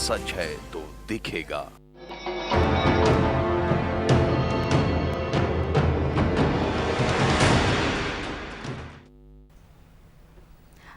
सच है तो दिखेगा।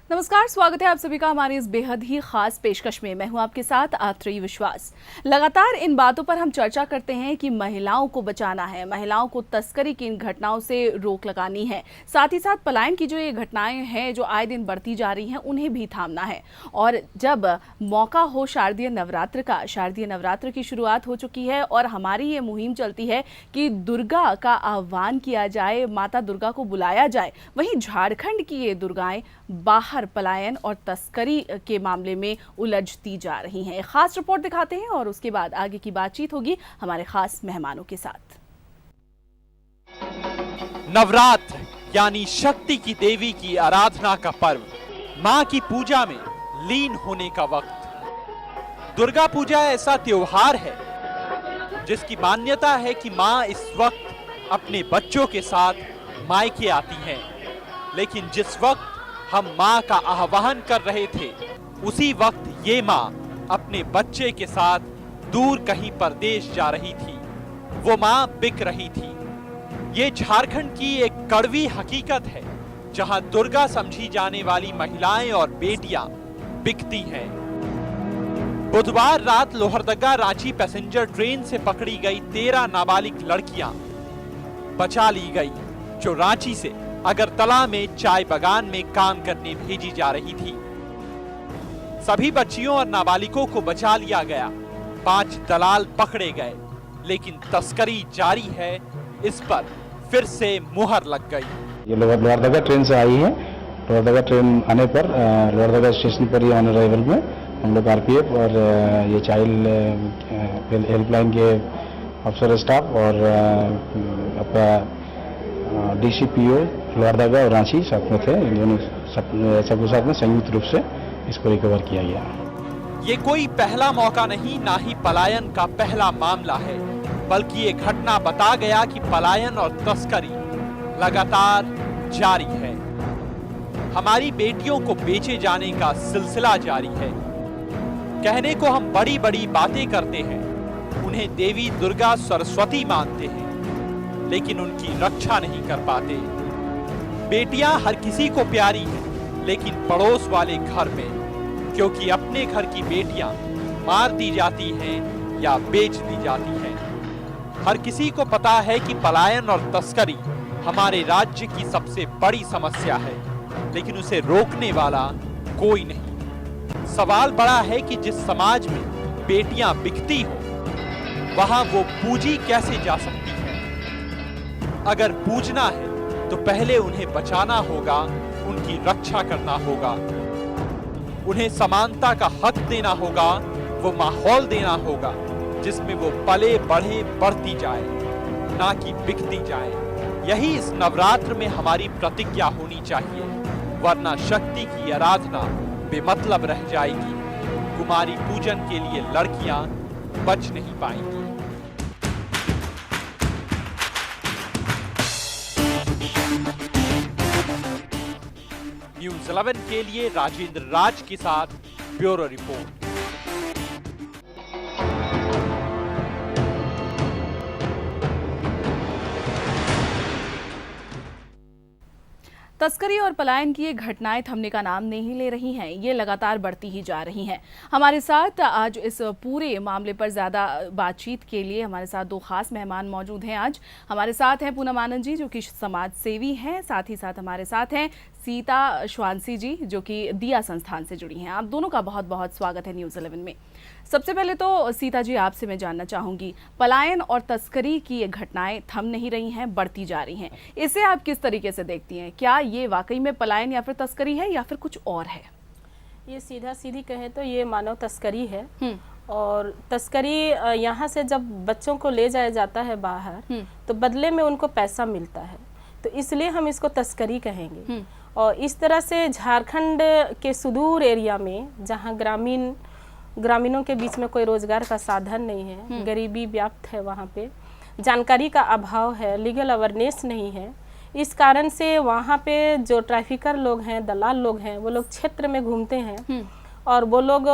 नमस्कार, स्वागत है आप सभी का हमारी इस बेहद ही खास पेशकश में। मैं हूं आपके साथ आत्रेय विश्वास। लगातार इन बातों पर हम चर्चा करते हैं कि महिलाओं को बचाना है, महिलाओं को तस्करी की इन घटनाओं से रोक लगानी है, साथ ही साथ पलायन की जो ये घटनाएं हैं जो आए दिन बढ़ती जा रही हैं उन्हें भी थामना है। और जब मौका हो शारदीय नवरात्र का, शारदीय नवरात्र की शुरुआत हो चुकी है और हमारी ये मुहिम चलती है कि दुर्गा का आह्वान किया जाए, माता दुर्गा को बुलाया जाए। वहीं झारखंड की ये दुर्गाएं बाहर पलायन और तस्करी के मामले में उलझती जा रही हैं। एक खास रिपोर्ट दिखाते हैं और उसके बाद आगे की बातचीत होगी हमारे खास मेहमानों के साथ। नवरात्र यानी शक्ति की देवी की आराधना का पर्व, मां की पूजा में लीन होने का वक्त। दुर्गा पूजा ऐसा त्योहार है जिसकी मान्यता है कि मां इस वक्त अपने बच्चों के साथ मायके आती हैं। लेकिन जिस वक्त हम मां का आह्वान कर रहे थे, उसी वक्त ये मां अपने बच्चे के साथ दूर कहीं परदेश जा रही थी। वो मां बिक रही थी। ये झारखंड की एक कड़वी हकीकत है जहां दुर्गा समझी जाने वाली महिलाएं और बेटियां बिकती हैं। बुधवार रात लोहरदगा रांची पैसेंजर ट्रेन से पकड़ी गई 13 नाबालिग लड़कियां बचा ली गई, जो रांची से अगरतला में चाय बागान में काम करने भेजी जा रही थी। सभी बच्चियों और नाबालिगों को बचा लिया गया। 5 दलाल पकड़े गए, लेकिन तस्करी जारी है, इस पर फिर से मुहर लग गई। ये लोहरदगा ट्रेन से आई है। लोहरदगा ट्रेन आने पर लोहरदगा स्टेशन पर ही ऑन अराइवल में हम लोग आरपीएफ और ये चाइल्ड हेल्पलाइन के अफसर स्टाफ और डीसीपीओ लोहरदगा और रांची साथ में थे। इन दोनों सबके साथ में संयुक्त रूप से इसको रिकवर किया गया। ये कोई पहला मौका नहीं, ना ही पलायन का पहला मामला है, बल्कि ये घटना बता गया कि पलायन और तस्करी लगातार जारी है। हमारी बेटियों को बेचे जाने का सिलसिला जारी है। कहने को हम बड़ी बड़ी बातें करते हैं, उन्हें देवी दुर्गा सरस्वती मानते हैं, लेकिन उनकी रक्षा नहीं कर पाते। बेटियां हर किसी को प्यारी हैं, लेकिन पड़ोस वाले घर में, क्योंकि अपने घर की बेटियां मार दी जाती हैं या बेच दी जाती हैं। हर किसी को पता है कि पलायन और तस्करी हमारे राज्य की सबसे बड़ी समस्या है, लेकिन उसे रोकने वाला कोई नहीं। सवाल बड़ा है कि जिस समाज में बेटियां बिकती हो, वहां वो पूजी कैसे जा सकती है। अगर पूजना है तो पहले उन्हें बचाना होगा, उनकी रक्षा करना होगा, उन्हें समानता का हक देना होगा, वो माहौल देना होगा जिसमें वो पले बढ़े बढ़ती जाए, ना कि बिकती जाए। यही इस नवरात्र में हमारी प्रतिज्ञा होनी चाहिए, वरना शक्ति की आराधना बेमतलब रह जाएगी। कुमारी पूजन के लिए लड़कियां बच नहीं पाएंगी। न्यूज़ 11 के लिए राजेंद्र राज के साथ ब्यूरो रिपोर्ट। तस्करी और पलायन की ये घटनाएं थमने का नाम नहीं ले रही हैं, ये लगातार बढ़ती ही जा रही हैं। हमारे साथ आज इस पूरे मामले पर ज़्यादा बातचीत के लिए हमारे साथ 2 खास मेहमान मौजूद हैं। आज हमारे साथ हैं पूनम आनंद जी, जो कि समाज सेवी हैं, साथ ही साथ हमारे साथ हैं सीता श्वानसी जी, जो कि दिया संस्थान से जुड़ी हैं। आप दोनों का बहुत बहुत स्वागत है न्यूज़ 11 में। सबसे पहले तो सीता जी, आपसे मैं जानना चाहूँगी, पलायन और तस्करी की ये घटनाएं थम नहीं रही हैं, बढ़ती जा रही हैं, इसे आप किस तरीके से देखती हैं? क्या ये वाकई में पलायन या फिर तस्करी है या फिर कुछ और है? ये सीधा सीधी कहें तो ये मानव तस्करी है। और तस्करी यहाँ से जब बच्चों को ले जाया जाता है बाहर, तो बदले में उनको पैसा मिलता है, तो इसलिए हम इसको तस्करी कहेंगे। और इस तरह से झारखंड के सुदूर एरिया में, जहाँ ग्रामीणों के बीच में कोई रोजगार का साधन नहीं है, गरीबी व्याप्त है, वहाँ पे जानकारी का अभाव है, लीगल अवेयरनेस नहीं है, इस कारण से वहाँ पे जो ट्रैफिकर लोग हैं, दलाल लोग हैं, वो लोग क्षेत्र में घूमते हैं और वो लोग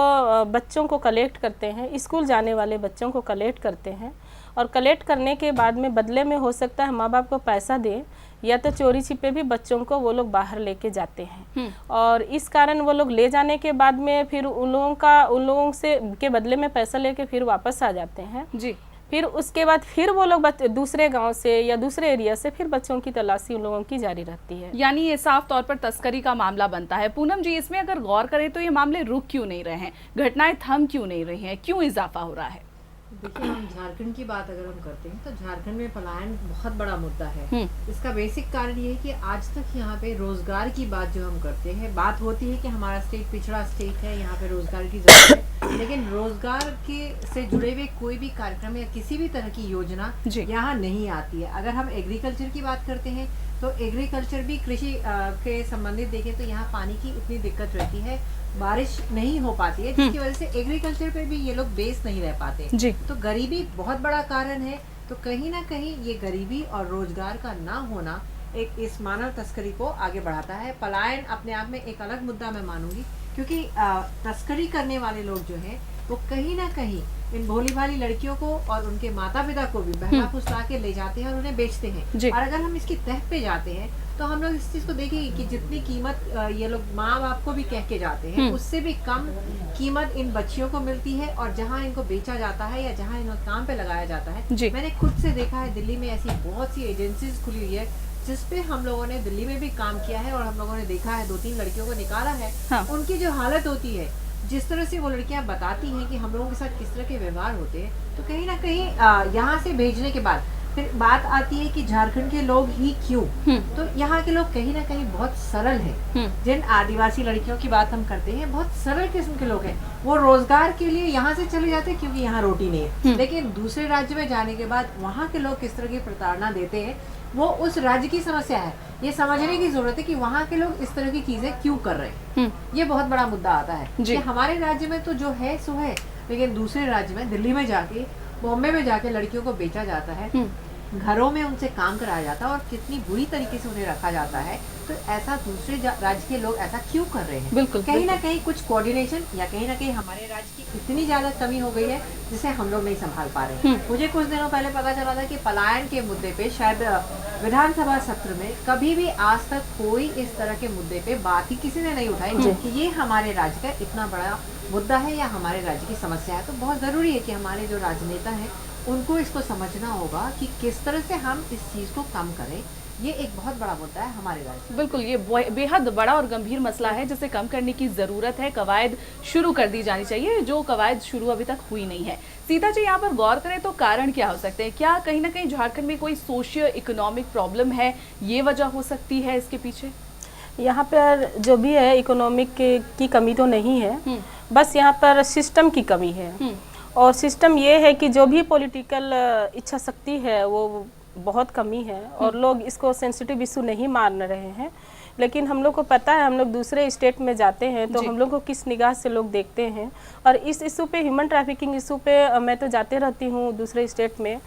बच्चों को कलेक्ट करते हैं, स्कूल जाने वाले बच्चों को कलेक्ट करते हैं और कलेक्ट करने के बाद में बदले में हो सकता है माँ बाप को पैसा दें या तो चोरी छिपे भी बच्चों को वो लोग बाहर लेके जाते हैं। और इस कारण वो लोग ले जाने के बाद में फिर उन लोगों से के बदले में पैसा लेके फिर वापस आ जाते हैं जी। फिर उसके बाद फिर वो लोग दूसरे गांव से या दूसरे एरिया से फिर बच्चों की तलाशी उन लोगों की जारी रहती है। यानी ये साफ तौर पर तस्करी का मामला बनता है। पूनम जी, इसमें अगर गौर करें तो ये मामले रुक क्यों नहीं रहे हैं, घटनाएं थम क्यों नहीं रही हैं, क्यों इजाफा हो रहा है? देखिए, हम झारखंड की बात अगर हम करते हैं तो झारखंड में पलायन बहुत बड़ा मुद्दा है। इसका बेसिक कारण ये है कि आज तक यहाँ पे रोजगार की बात जो हम करते हैं, बात होती है कि हमारा स्टेट पिछड़ा स्टेट है, यहाँ पे रोजगार की जरूरत है, लेकिन रोजगार के से जुड़े हुए कोई भी कार्यक्रम या किसी भी तरह की योजना यहाँ नहीं आती है। अगर हम एग्रीकल्चर की बात करते हैं तो एग्रीकल्चर भी कृषि के संबंधित देखें तो यहाँ पानी की उतनी दिक्कत रहती है, बारिश नहीं हो पाती है, जिसकी वजह से एग्रीकल्चर पे भी ये लोग बेस नहीं रह पाते जी। तो गरीबी बहुत बड़ा कारण है। तो कहीं ना कहीं ये गरीबी और रोजगार का ना होना एक इस मानव तस्करी को आगे बढ़ाता है। पलायन अपने आप में एक अलग मुद्दा मैं मानूंगी, क्योंकि तस्करी करने वाले लोग जो हैं वो कहीं ना कहीं इन भोली भाली लड़कियों को और उनके माता पिता को भी बहला फुसला के ले जाते हैं और उन्हें बेचते हैं। और अगर हम इसकी तह पे जाते हैं तो हम लोग इस चीज को देखेंगे कि जितनी कीमत ये लोग माँ बाप को भी कह के जाते हैं, उससे भी कम कीमत इन बच्चियों को मिलती है। और जहाँ इनको बेचा जाता है या जहाँ इनको काम पे लगाया जाता है, मैंने खुद से देखा है दिल्ली में ऐसी बहुत सी एजेंसीज खुली हुई है जिसपे हम लोगों ने दिल्ली में भी काम किया है और हम लोगों ने देखा है 2-3 लड़कियों को निकाला है। उनकी जो हालत होती है, जिस तरह से वो लड़कियां बताती हैं कि हम लोगों के साथ किस तरह के व्यवहार होते हैं, तो कहीं ना कहीं यहाँ से भेजने के बाद फिर बात आती है कि झारखंड के लोग ही क्यों, तो यहाँ के लोग कहीं ना कहीं बहुत सरल हैं। जिन आदिवासी लड़कियों की बात हम करते हैं, बहुत सरल किस्म के लोग हैं। वो रोजगार के लिए यहाँ से चले जाते हैं क्योंकि यहाँ रोटी नहीं है, लेकिन दूसरे राज्य में जाने के बाद वहाँ के लोग किस तरह की प्रताड़ना देते हैं, वो उस राज्य की समस्या है। ये समझने की जरूरत है कि वहाँ के लोग इस तरह की चीजें क्यों कर रहे हैं। ये बहुत बड़ा मुद्दा आता है कि हमारे राज्य में तो जो है सो है, लेकिन दूसरे राज्य में, दिल्ली में जाके, बॉम्बे में जाके लड़कियों को बेचा जाता है, घरों में उनसे काम कराया जाता है और कितनी बुरी तरीके से उन्हें रखा जाता है। तो ऐसा दूसरे राज्य के लोग ऐसा क्यों कर रहे हैं? बिल्कुल, कहीं ना कहीं कुछ कोऑर्डिनेशन या कहीं ना कहीं हमारे राज्य की इतनी ज्यादा कमी हो गई है जिसे हम लोग नहीं संभाल पा रहे हैं। मुझे कुछ दिनों पहले पता चला था कि पलायन के मुद्दे पे शायद विधानसभा सत्र में कभी भी आज तक कोई इस तरह के मुद्दे पे बात ही किसी ने नहीं उठाई कि ये हमारे राज्य का इतना बड़ा मुद्दा है या हमारे राज्य की समस्या है। तो बहुत जरूरी है कि हमारे जो राजनेता हैं उनको इसको समझना होगा कि किस तरह से हम इस चीज को कम करें। ये एक बहुत बड़ा मुद्दा है हमारे राज्य। बिल्कुल, ये बेहद बड़ा और गंभीर मसला है जिसे कम करने की जरूरत है। कवायद शुरू कर दी जानी चाहिए, जो कवायद शुरू अभी तक हुई नहीं है। सीता जी, यहाँ पर गौर करें तो कारण क्या हो सकते हैं? क्या कहीं ना कहीं झारखंड में कोई सोशियो इकोनॉमिक प्रॉब्लम है, ये वजह हो सकती है इसके पीछे? यहाँ पर जो भी है इकोनॉमिक की कमी तो नहीं है, बस यहाँ पर सिस्टम की कमी है। और सिस्टम ये है कि जो भी पॉलिटिकल इच्छा शक्ति है वो बहुत कमी है और लोग इसको सेंसिटिव इशू नहीं मान रहे हैं। लेकिन हम लोग को पता है, हम लोग दूसरे स्टेट में जाते हैं तो हम लोग को किस निगाह से लोग देखते हैं। और इस इशू पे, ह्यूमन ट्रैफिकिंग इशू पे, मैं तो जाते रहती हूँ दूसरे स्टेट में,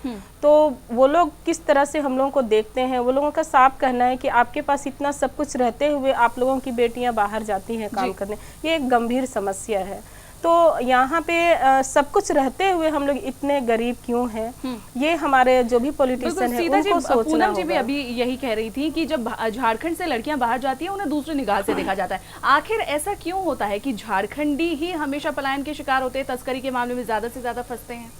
तो वो लोग किस तरह से हम लोगों को देखते हैं। वो लोगों का साफ कहना है कि आपके पास इतना सब कुछ रहते हुए आप लोगों की बेटियाँ बाहर जाती हैं काम करने। ये एक गंभीर समस्या है। तो यहाँ पे सब कुछ रहते हुए हम लोग इतने गरीब क्यों हैं? ये हमारे जो भी पॉलिटिशियन है उनको सोचना होगा। पूनम जी भी अभी यही कह रही थी कि जब झारखंड से लड़कियां बाहर जाती हैं उन्हें दूसरी निगाह से देखा जाता है। आखिर ऐसा क्यों होता है कि झारखंडी ही हमेशा पलायन के शिकार होते हैं, तस्करी के मामले में ज्यादा से ज्यादा फंसते हैं?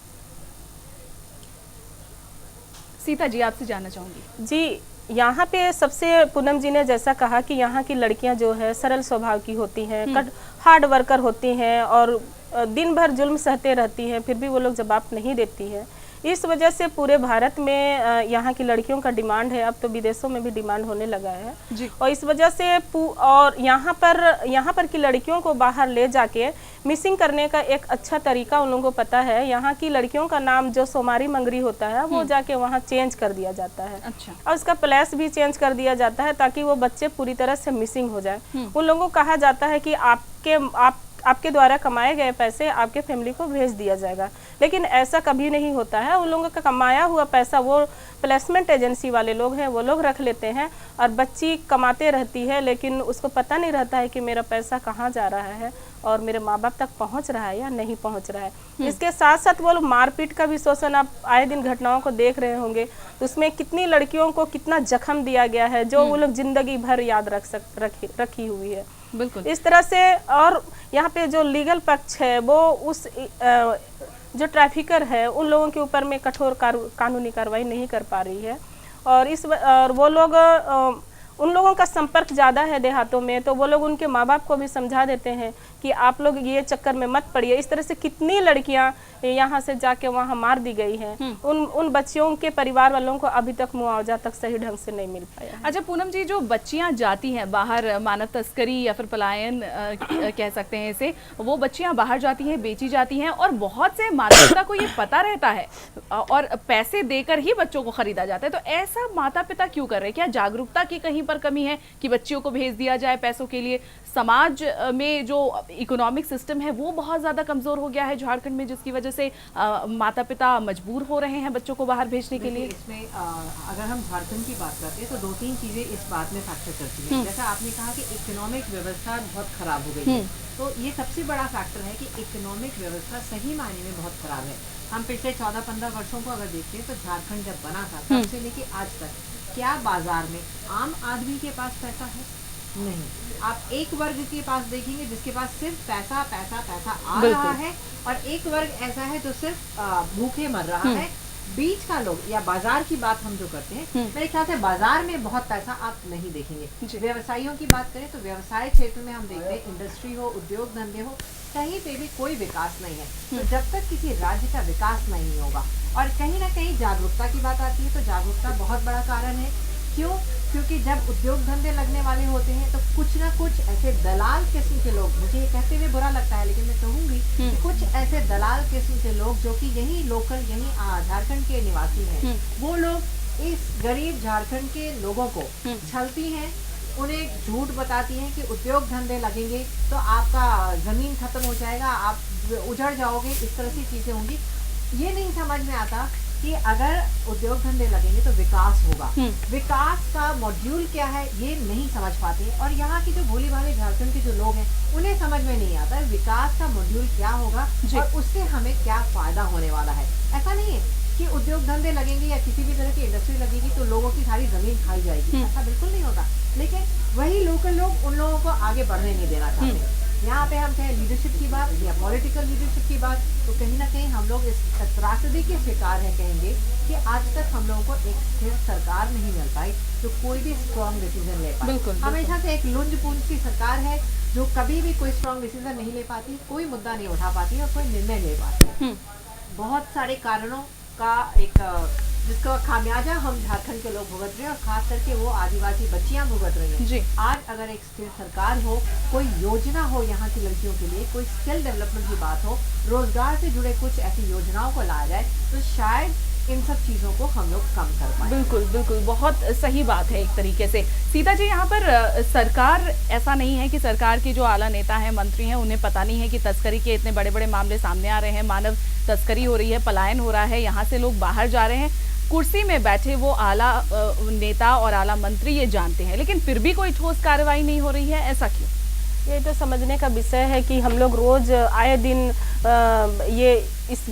सीता जी, आपसे जानना चाहूंगी। जी, यहाँ पे सबसे, पूनम जी ने जैसा कहा कि यहाँ की लड़कियाँ जो है सरल स्वभाव की होती हैं, हार्ड वर्कर होती हैं और दिन भर जुल्म सहते रहती हैं, फिर भी वो लोग जवाब नहीं देती हैं। इस वजह से पूरे भारत में यहाँ की लड़कियों का डिमांड है, अब तो विदेशों में भी डिमांड होने लगा है जी। और इस वजह से और यहाँ पर की लड़कियों को बाहर ले जाके मिसिंग करने का एक अच्छा तरीका उन लोगों को पता है। यहाँ की लड़कियों का नाम जो सोमारी मंगरी होता है वो जाके वहाँ चेंज कर दिया जाता है। अच्छा। और उसका प्लेस भी चेंज कर दिया जाता है ताकि वो बच्चे पूरी तरह से मिसिंग हो जाए। उन लोगों को कहा जाता है कि आपके द्वारा कमाए गए पैसे आपके फैमिली को भेज दिया जाएगा। लेकिन ऐसा कभी नहीं होता है। उन लोगों का कमाया हुआ पैसा वो प्लेसमेंट एजेंसी वाले लोग हैं, वो लोग रख लेते हैं और बच्ची कमाते रहती है, लेकिन उसको पता नहीं रहता है कि मेरा पैसा कहाँ जा रहा है और मेरे माँ बाप तक पहुँच रहा है या नहीं पहुँच रहा है। इसके साथ साथ वो लोग मारपीट का भी शोषण, आप आए दिन घटनाओं को देख रहे होंगे, तो उसमें कितनी लड़कियों को कितना जख्म दिया गया है जो वो लोग जिंदगी भर याद रखी हुई है। बिल्कुल इस तरह से। और यहाँ पे जो लीगल पक्ष है वो उस जो ट्रैफिकर है उन लोगों के ऊपर में कठोर कानूनी कार्रवाई नहीं कर पा रही है। और वो लोग उन लोगों का संपर्क ज़्यादा है देहातों में, तो वो लोग उनके माँ बाप को भी समझा देते हैं कि आप लोग ये चक्कर में मत पड़िए। इस तरह से कितनी लड़कियां यहाँ से जाके वहाँ मार दी गई हैं। उन बच्चियों के परिवार वालों को अभी तक मुआवजा तक सही ढंग से नहीं मिल पाया। अच्छा पूनम जी, जो बच्चियां जाती हैं बाहर, मानव तस्करी या फिर पलायन कह सकते हैं इसे, वो बच्चियां बाहर जाती हैं, बेची जाती हैं और बहुत से माता पिता को ये पता रहता है और पैसे देकर ही बच्चों को खरीदा जाता है। तो ऐसा माता पिता क्यों कर रहे हैं? क्या जागरूकता की कहीं पर कमी है कि बच्चियों को भेज दिया जाए पैसों के लिए? समाज में जो इकोनॉमिक सिस्टम है वो बहुत ज़्यादा कमज़ोर हो गया है झारखंड में, जिसकी वजह से माता पिता मजबूर हो रहे हैं बच्चों को बाहर भेजने के लिए। इसमें अगर हम झारखंड की बात करते हैं तो 2-3 चीज़ें इस बात में फैक्टर करती हैं। जैसा आपने कहा कि इकोनॉमिक व्यवस्था बहुत खराब हो गई है, तो ये सबसे बड़ा फैक्टर है कि इकोनॉमिक व्यवस्था सही मायने में बहुत खराब है। हम पिछले 14-15 वर्षों को अगर देखते हैं तो झारखंड जब बना था तब से लेके आज तक क्या बाजार में आम आदमी के पास पैसा है? नहीं। आप एक वर्ग के पास देखेंगे जिसके पास सिर्फ पैसा पैसा पैसा आ रहा है, और एक वर्ग ऐसा है जो सिर्फ भूखे मर रहा है। बीच का लोग या बाजार की बात हम जो करते हैं, मेरे ख्याल से बाजार में बहुत पैसा आप नहीं देखेंगे। व्यवसायियों की बात करें तो व्यवसाय क्षेत्र में हम देखते हैं, इंडस्ट्री हो, उद्योग धंधे हो, कहीं पे भी कोई विकास नहीं है। तो जब तक किसी राज्य का विकास नहीं होगा, और कहीं ना कहीं जागरूकता की बात आती है तो जागरूकता बहुत बड़ा कारण है। क्यों? क्योंकि जब उद्योग धंधे लगने वाले होते हैं तो कुछ ना कुछ ऐसे दलाल किस्म के लोग, मुझे ये कहते हुए बुरा लगता है लेकिन मैं कहूँगी कि कुछ ऐसे दलाल किस्म के लोग जो कि यही लोकल, यही झारखंड के निवासी हैं, वो लोग इस गरीब झारखंड के लोगों को छलती हैं, उन्हें झूठ बताती हैं कि उद्योग धंधे लगेंगे तो आपका जमीन खत्म हो जाएगा, आप उजड़ जाओगे, इस तरह की चीजें होंगी। ये नहीं समझ में आता कि अगर उद्योग धंधे लगेंगे तो विकास होगा। विकास का मॉड्यूल क्या है ये नहीं समझ पाते, और यहाँ की जो भोली भाली झारखंड के जो लोग हैं उन्हें समझ में नहीं आता है विकास का मॉड्यूल क्या होगा और उससे हमें क्या फायदा होने वाला है। ऐसा नहीं है कि उद्योग धंधे लगेंगे या किसी भी तरह की इंडस्ट्री लगेगी तो लोगों की सारी जमीन खाई जाएगी, ऐसा बिल्कुल नहीं होता। लेकिन वही लोकल लोग उन लोगों को आगे बढ़ने नहीं देना चाहते। यहाँ पे हम चाहे लीडरशिप की बात या पॉलिटिकल लीडरशिप की बात, तो कहीं ना कहीं हम लोग इस त्रासदी के शिकार हैं। कहेंगे कि आज तक हम लोगों को एक स्थिर सरकार नहीं मिल पाई जो कोई भी स्ट्रॉन्ग डिसीजन ले पाए। हमेशा से एक लुंज पूंज की सरकार है जो कभी भी कोई स्ट्रॉन्ग डिसीजन नहीं ले पाती, कोई मुद्दा नहीं उठा पाती और कोई निर्णय ले पाती। बहुत सारे कारणों का एक जिसका खामियाजा हम झारखंड के लोग भुगत रहे हैं, और खास करके वो आदिवासी बच्चियां भुगत रही हैं। आज अगर एक स्थिर सरकार हो, कोई योजना हो यहाँ की लड़कियों के लिए, कोई स्किल डेवलपमेंट की बात हो, रोजगार से जुड़े कुछ ऐसी योजनाओं को लाया जाए तो शायद इन सब चीज़ों को हम लोग कम कर पाए। बिल्कुल बिल्कुल, बहुत सही बात है एक तरीके से। सीता जी, यहाँ पर सरकार, ऐसा नहीं है कि सरकार की जो आला नेता हैं, मंत्री हैं, उन्हें पता नहीं है कि तस्करी के इतने बड़े बड़े मामले सामने आ रहे हैं, मानव तस्करी हो रही है, पलायन हो रहा है, यहाँ से लोग बाहर जा रहे हैं। कुर्सी में बैठे वो आला नेता और आला मंत्री ये जानते हैं, लेकिन फिर भी कोई ठोस कार्रवाई नहीं हो रही है, ऐसा क्यों? ये तो समझने का विषय है कि हम लोग रोज आए दिन ये इस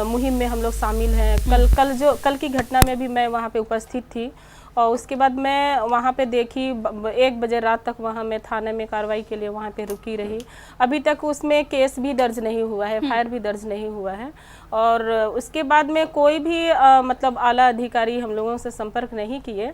मुहिम में हम लोग शामिल हैं। कल की घटना में भी मैं वहाँ पे उपस्थित थी, और उसके बाद मैं वहाँ पे देखी 1 बजे रात तक वहाँ मैं थाने में कार्रवाई के लिए वहाँ पे रुकी रही। अभी तक उसमें केस भी दर्ज नहीं हुआ है, FIR भी दर्ज नहीं हुआ है, और उसके बाद में कोई भी मतलब आला अधिकारी हम लोगों से संपर्क नहीं किए,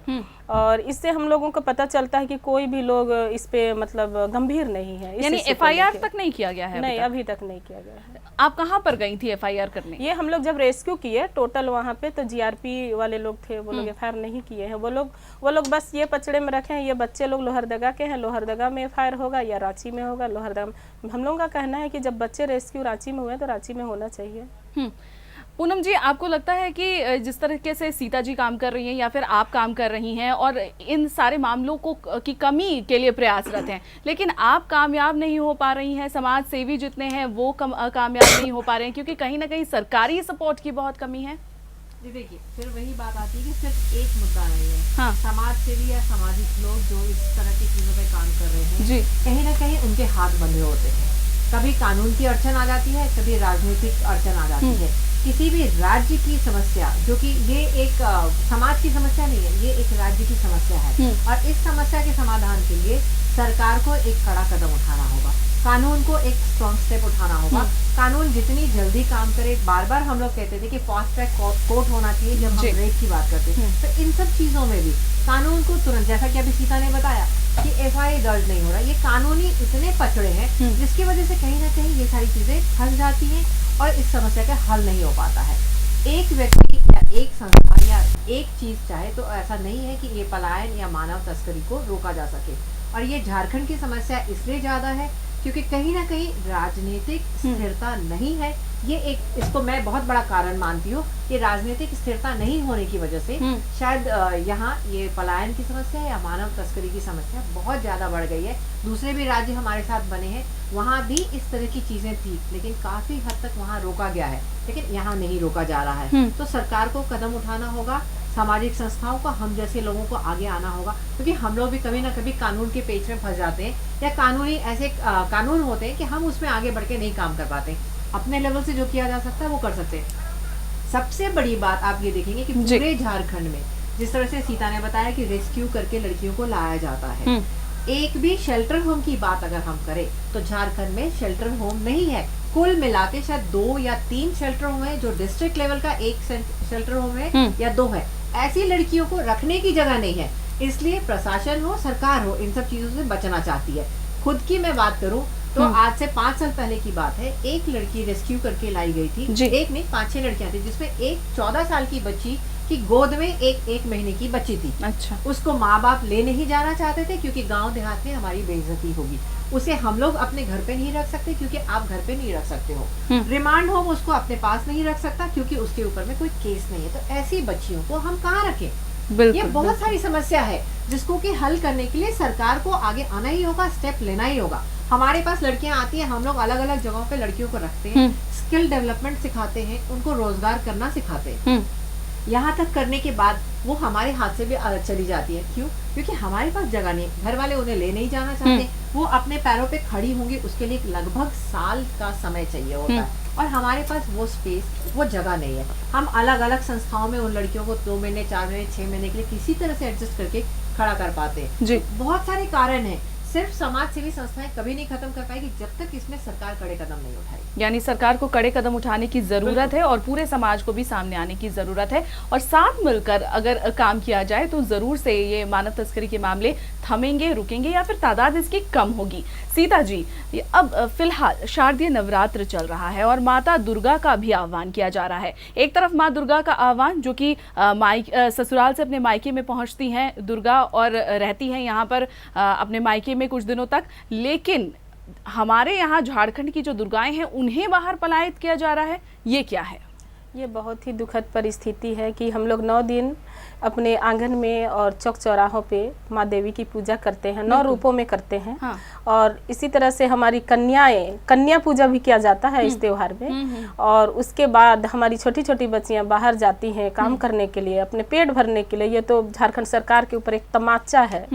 और इससे हम लोगों को पता चलता है कि कोई भी लोग इस पे मतलब गंभीर नहीं है। यानी FIR तक नहीं किया गया है? नहीं, अभी तक नहीं किया गया है। आप कहाँ पर गई थी FIR करने? ये हम लोग जब रेस्क्यू किए टोटल वहाँ पे, तो GRP वाले लोग थे, वो लोग FIR नहीं किए हैं। वो लोग बस ये पचड़े में रखे हैं, ये बच्चे लोग लोहरदगा के हैं, लोहरदगा में FIR होगा या रांची में होगा। लोहरदगा में हम लोगों का कहना है कि जब बच्चे रेस्क्यू रांची में हुए तो रांची में होना चाहिए। पूनम जी, आपको लगता है कि जिस तरीके से सीता जी काम कर रही हैं या फिर आप काम कर रही हैं और इन सारे मामलों को की कमी के लिए प्रयासरत हैं, लेकिन आप कामयाब नहीं हो पा रही हैं, समाज सेवी जितने हैं वो कामयाब नहीं हो पा रहे हैं क्योंकि कहीं ना कहीं सरकारी सपोर्ट की बहुत कमी है? जी देखिए, फिर वही बात आती है कि सिर्फ एक मुद्दा नहीं है। हाँ। समाज सेवी या सामाजिक लोग जो इस तरह की चीजों पे काम कर रहे हैं, जी। कहीं ना कहीं उनके हाथ बंधे होते हैं। कभी कानून की अड़चन आ जाती है, कभी राजनीतिक अड़चन आ जाती है। किसी भी राज्य की समस्या, जो कि ये एक समाज की समस्या नहीं है, ये एक राज्य की समस्या है, और इस समस्या के समाधान के लिए सरकार को एक कड़ा कदम उठाना होगा, कानून को एक स्ट्रॉन्ग स्टेप उठाना होगा। कानून जितनी जल्दी काम करे, बार बार हम लोग कहते थे कि फास्ट ट्रैक कोर्ट होना चाहिए जब हम रेप की बात करते हैं, तो इन सब चीजों में भी कानून को तुरंत, जैसा कि अभी सीता ने बताया कि FIR दर्ज नहीं हो रहा, ये कानूनी इतने पचड़े हैं जिसकी वजह से कहीं ना कहीं ये सारी चीजें फंस जाती हैं और इस समस्या का हल नहीं हो पाता है। एक व्यक्ति या एक संस्थान या एक चीज चाहे तो ऐसा नहीं है कि ये पलायन या मानव तस्करी को रोका जा सके। और ये झारखंड की समस्या इसलिए ज्यादा है क्योंकि कहीं ना कहीं राजनीतिक स्थिरता नहीं है। ये एक, इसको मैं बहुत बड़ा कारण मानती हूँ कि राजनीतिक स्थिरता नहीं होने की वजह से शायद यहाँ ये पलायन की समस्या या मानव तस्करी की समस्या बहुत ज्यादा बढ़ गई है। दूसरे भी राज्य हमारे साथ बने हैं, वहाँ भी इस तरह की चीजें थी, लेकिन काफी हद तक वहाँ रोका गया है, लेकिन यहाँ नहीं रोका जा रहा है। तो सरकार को कदम उठाना होगा, सामाजिक संस्थाओं को, हम जैसे लोगों को आगे आना होगा, क्योंकि हम लोग भी कभी ना कभी कानून के पेच में फंस जाते हैं, या कानूनी ऐसे कानून होते हैं कि हम उसमें आगे बढ़ के नहीं काम कर पाते। अपने लेवल से जो किया जा सकता है वो कर सकते हैं। सबसे बड़ी बात आप ये देखेंगे कि पूरे झारखंड में जिस तरह से सीता ने बताया कि रेस्क्यू करके लड़कियों को लाया जाता है, एक भी शेल्टर होम की बात अगर हम करें तो झारखंड में शेल्टर होम नहीं है। कुल मिला के शायद 2 या 3 शेल्टर होम है, जो डिस्ट्रिक्ट लेवल का एक शेल्टर होम है या 2 है। ऐसी लड़कियों को रखने की जगह नहीं है, इसलिए प्रशासन हो, सरकार हो, इन सब चीजों से बचना चाहती है। खुद की मैं बात करूं तो आज से 5 साल पहले की बात है, एक लड़की रेस्क्यू करके लाई गई थी। एक नहीं, 5-6 लड़कियां थी, जिसमें एक 14 साल की बच्ची की गोद में एक महीने की बच्ची थी। अच्छा। उसको माँ बाप ले नहीं जाना चाहते थे क्योंकि गांव देहात में हमारी बेइज्जती होगी। उसे हम लोग अपने घर पे नहीं रख सकते क्योंकि आप घर पे नहीं रख सकते हो। रिमांड होम उसको अपने पास नहीं रख सकता क्योंकि उसके ऊपर में कोई केस नहीं है। तो ऐसी बच्चियों को हम कहाँ रखें? ये बहुत सारी समस्या है जिसको कि हल करने के लिए सरकार को आगे आना ही होगा, स्टेप लेना ही होगा। हमारे पास लड़कियां आती हैं, हम लोग अलग अलग जगहों पे लड़कियों को रखते हैं, स्किल डेवलपमेंट सिखाते हैं, उनको रोजगार करना सिखाते हैं। यहाँ तक करने के बाद वो हमारे हाथ से भी चली जाती है। क्यों? क्योंकि हमारे पास जगह नहीं, घर वाले उन्हें ले नहीं जाना चाहते। वो अपने पैरों पे खड़ी होंगी, उसके लिए लगभग साल का समय चाहिए होता है, और हमारे पास वो स्पेस, वो जगह नहीं है। हम अलग अलग संस्थाओं में उन लड़कियों को 2 महीने, 4 महीने, 6 महीने के लिए किसी तरह से एडजस्ट करके खड़ा कर पाते हैं। बहुत सारे कारण हैं, सिर्फ समाज सेवी संस्थाएं कभी नहीं खत्म कर पाएगी जब तक इसमें सरकार कड़े कदम नहीं उठाएगी। यानी सरकार को कड़े कदम उठाने की जरूरत है और पूरे समाज को भी सामने आने की जरूरत है, और साथ मिलकर अगर काम किया जाए तो जरूर से ये मानव तस्करी के मामले थमेंगे, रुकेंगे, या फिर तादाद इसकी कम होगी। सीता जी, अब फिलहाल शारदीय नवरात्र चल रहा है और माता दुर्गा का भी आह्वान किया जा रहा है। एक तरफ माँ दुर्गा का आह्वान, जो कि ससुराल से अपने मायके में पहुंचती हैं दुर्गा और रहती हैं यहाँ पर अपने मायके में कुछ दिनों तक, लेकिन हमारे यहाँ झारखंड की जो दुर्गाएं हैं उन्हें बाहर पलायित किया जा रहा है, ये क्या है? ये बहुत ही दुखद परिस्थिति है कि हम लोग 9 दिन अपने आंगन में और चौक चौराहों पे माँ देवी की पूजा करते हैं, 9 रूपों में करते हैं। हाँ। और इसी तरह से हमारी कन्या पूजा भी किया जाता है इस त्योहार में। और उसके बाद हमारी छोटी छोटी बच्चियां बाहर जाती हैं काम करने के लिए, अपने पेट भरने के लिए। ये तो झारखंड सरकार के ऊपर एक तमाचा है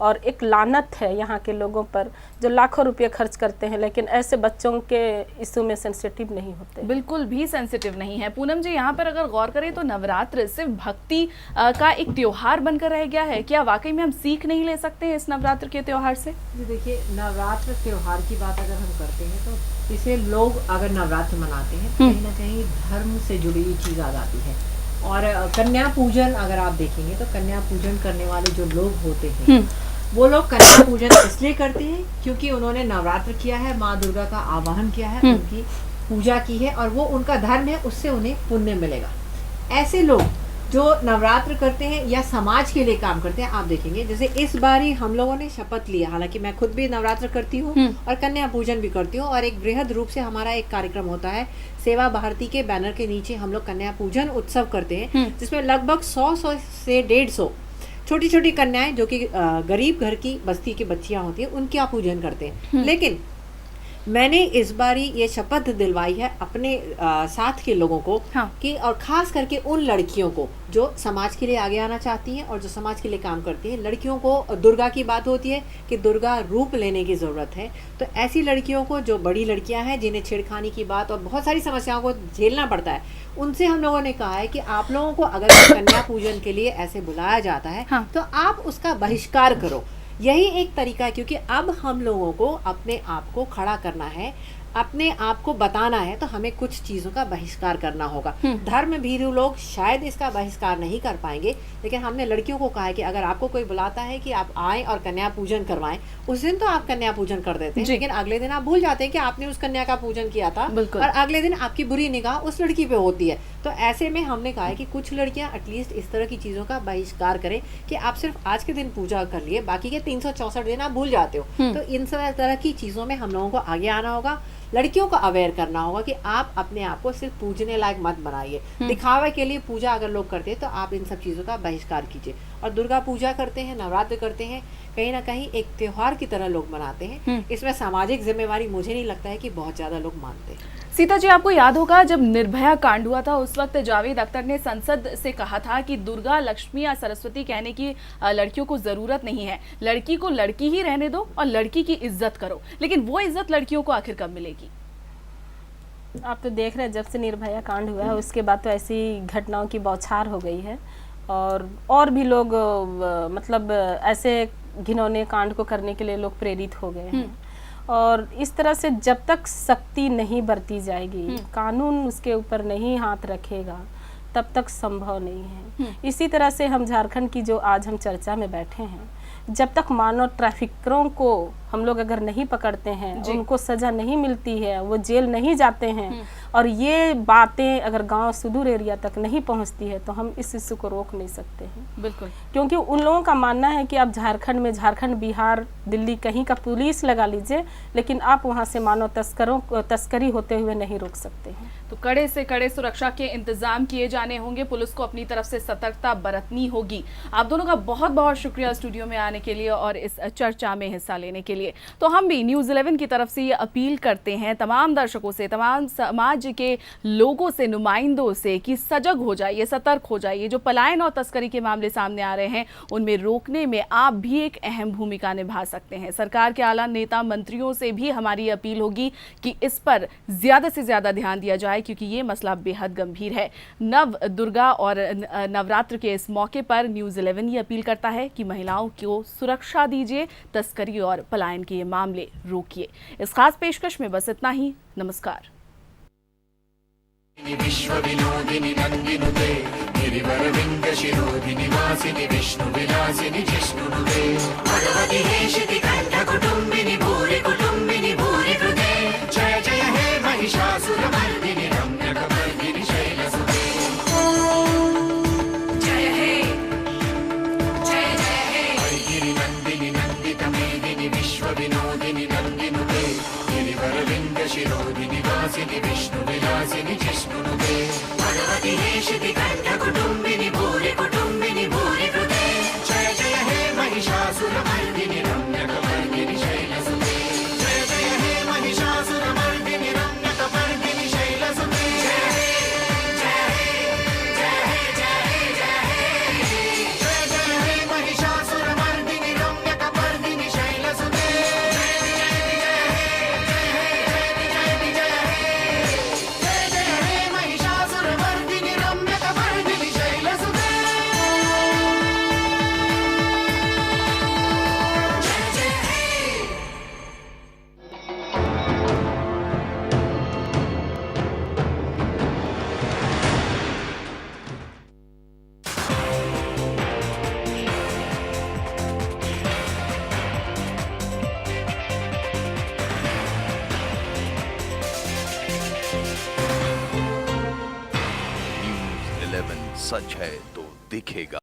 और एक लानत है यहाँ के लोगों पर, जो लाखों रुपये खर्च करते हैं लेकिन ऐसे बच्चों के इशू में सेंसिटिव नहीं होते। बिल्कुल भी सेंसिटिव नहीं है। पूनम जी, यहाँ पर अगर गौर करें तो नवरात्र सिर्फ भक्ति का एक त्योहार बनकर रह गया है। क्या वाकई में हम सीख नहीं ले सकते हैं इस नवरात्र के त्योहार से? जी देखिए, नवरात्र त्योहार की बात अगर हम करते हैं तो इसे लोग अगर नवरात्र मनाते हैं कहीं ना कहीं धर्म से जुड़ी हुई चीज आ जाती है। और कन्या पूजन अगर आप देखेंगे तो कन्या पूजन करने वाले जो लोग होते हैं वो लोग कन्या पूजन इसलिए करते हैं क्योंकि उन्होंने नवरात्र किया है, माँ दुर्गा का आवाहन किया है, उनकी पूजा की है और वो उनका धर्म है, उससे उन्हें पुण्य मिलेगा। ऐसे लोग जो नवरात्र करते हैं या समाज के लिए काम करते हैं, आप देखेंगे जैसे इस बार ही हम लोगों ने शपथ लिया, हालांकि मैं खुद भी नवरात्र करती हूँ और कन्या पूजन भी करती हूँ, और एक बृहद रूप से हमारा एक कार्यक्रम होता है सेवा भारती के बैनर के नीचे हम लोग कन्या पूजन उत्सव करते हैं, जिसमें लगभग 100 से 150 छोटी छोटी कन्याएं जो कि गरीब घर की बस्ती की बच्चियां होती हैं उनका पूजन करते हैं। लेकिन मैंने इस बार ये शपथ दिलवाई है अपने साथ के लोगों को कि, और खास करके उन लड़कियों को जो समाज के लिए आगे आना चाहती हैं और जो समाज के लिए काम करती हैं। लड़कियों को, दुर्गा की बात होती है कि दुर्गा रूप लेने की ज़रूरत है, तो ऐसी लड़कियों को जो बड़ी लड़कियां हैं जिन्हें छेड़खानी की बात और बहुत सारी समस्याओं को झेलना पड़ता है, उनसे हम लोगों ने कहा है कि आप लोगों को अगर कन्या पूजन के लिए ऐसे बुलाया जाता है तो आप उसका बहिष्कार करो। यही एक तरीका है, क्योंकि अब हम लोगों को अपने आप को खड़ा करना है, अपने आप को बताना है, तो हमें कुछ चीज़ों का बहिष्कार करना होगा। धर्म भीरू लोग शायद इसका बहिष्कार नहीं कर पाएंगे, लेकिन हमने लड़कियों को कहा है कि अगर आपको कोई बुलाता है कि आप आएँ और कन्या पूजन करवाएं, उस दिन तो आप कन्या पूजन कर देते हैं, लेकिन अगले दिन आप भूल जाते हैं कि आपने उस कन्या का पूजन किया था, और अगले दिन आपकी बुरी निगाह उस लड़की पे होती है। तो ऐसे में हमने कहा है कि कुछ लड़कियां एटलीस्ट इस तरह की चीज़ों का बहिष्कार करें कि आप सिर्फ आज के दिन पूजा कर लिए, बाकी के 364 दिन आप भूल जाते हो। तो इन तरह की चीज़ों में हम लोगों को आगे आना होगा, लड़कियों को अवेयर करना होगा कि आप अपने आप को सिर्फ पूजने लायक मत बनाइए। दिखावे के लिए पूजा अगर लोग करते हैं तो आप इन सब चीज़ों का बहिष्कार कीजिए। और दुर्गा पूजा करते हैं, नवरात्र करते हैं, कहीं ना कहीं एक त्योहार की तरह लोग मनाते हैं। इसमें सामाजिक जिम्मेवारी मुझे नहीं लगता है कि बहुत ज़्यादा लोग मानते हैं। सीता जी, आपको याद होगा जब निर्भया कांड हुआ था, उस वक्त जावेद अख्तर ने संसद से कहा था कि दुर्गा, लक्ष्मी या सरस्वती कहने की लड़कियों को जरूरत नहीं है, लड़की को लड़की ही रहने दो और लड़की की इज्जत करो। लेकिन वो इज्जत लड़कियों को आखिर कब मिलेगी? आप तो देख रहे हैं जब से निर्भया कांड हुआ है उसके बाद तो ऐसी घटनाओं की बौछार हो गई है, और भी लोग मतलब ऐसे घिनौने कांड को करने के लिए लोग प्रेरित हो गए हैं। और इस तरह से जब तक सख्ती नहीं बरती जाएगी, कानून उसके ऊपर नहीं हाथ रखेगा, तब तक संभव नहीं है। इसी तरह से हम झारखंड की जो आज हम चर्चा में बैठे हैं, जब तक मानव ट्रैफिकरों को हम लोग अगर नहीं पकड़ते हैं, उनको सजा नहीं मिलती है, वो जेल नहीं जाते हैं, और ये बातें अगर गांव सुदूर एरिया तक नहीं पहुंचती है, तो हम इस इश्यू को रोक नहीं सकते हैं। बिल्कुल, क्योंकि उन लोगों का मानना है कि आप झारखंड में, झारखंड, बिहार, दिल्ली कहीं का पुलिस लगा लीजिए, लेकिन आप वहां से मानव तस्करी होते हुए नहीं रोक सकते हैं। तो कड़े से कड़े सुरक्षा के इंतजाम किए जाने होंगे, पुलिस को अपनी तरफ से सतर्कता बरतनी होगी। आप दोनों का बहुत बहुत शुक्रिया स्टूडियो में आने के लिए और इस चर्चा में हिस्सा लेने के लिए। तो हम भी न्यूज़ 11 की तरफ से ये अपील करते हैं तमाम दर्शकों से, तमाम समाज के लोगों से, नुमाइंदों से, कि सजग हो जाइए, सतर्क हो जाइए। जो पलायन और तस्करी के मामले सामने आ रहे हैं, उनमें रोकने में आप भी एक अहम भूमिका निभा सकते हैं। सरकार के आला नेता, मंत्रियों से भी हमारी अपील होगी कि इस पर ज़्यादा से ज़्यादा ध्यान दिया जाए, क्योंकि ये मसला बेहद गंभीर है। नव दुर्गा और नवरात्र के इस मौके पर न्यूज़ 11 ये अपील करता है कि महिलाओं को सुरक्षा दीजिए, तस्करी और पलायन के ये मामले रोकिए। इस खास पेशकश में बस इतना ही। नमस्कार। विश्व विनोदिनी नंदिनुते गिरिवर विंध्य शिरोधिनी वासिनी विष्णु विलासिनी जिष्णुनुते भगवती हेशिति कंठ कुटुंबिनी भूरि कुटुंबिनी भूरि कृते जय जय हे महिषासुरमर्दिनी रम्यकपर्दिनी शैलसुते जय हे गिरि नंदिनी नंदितमेदिनी विश्व विनोदिनी नंदिनुते गिरिवर विंध्य शिरोधिनी वासिनी विष्णु विलासिनी जिष्णुनुते भगवती हेशिति कंठ कुटुंबिनी भूरि कुटुंबिनी भूरि कृते जय जय हे महिषासुरमर्दिनी रम्यकपर्दिनी शैलसुते जय जय हे महिषासुरमर्दिनी रम्यकपर्दिनी शैलसुते जय हे जय हे जय हे जय हे जय हे जय जय हे महिषासुरमर्दिनी रम्यकपर्दिनी शैलसुते जय जय हे महिषासुरमर्दिनी रम्यकपर्दिनी शैलसुते। न्यूज़ 11 सच है तो दिखेगा।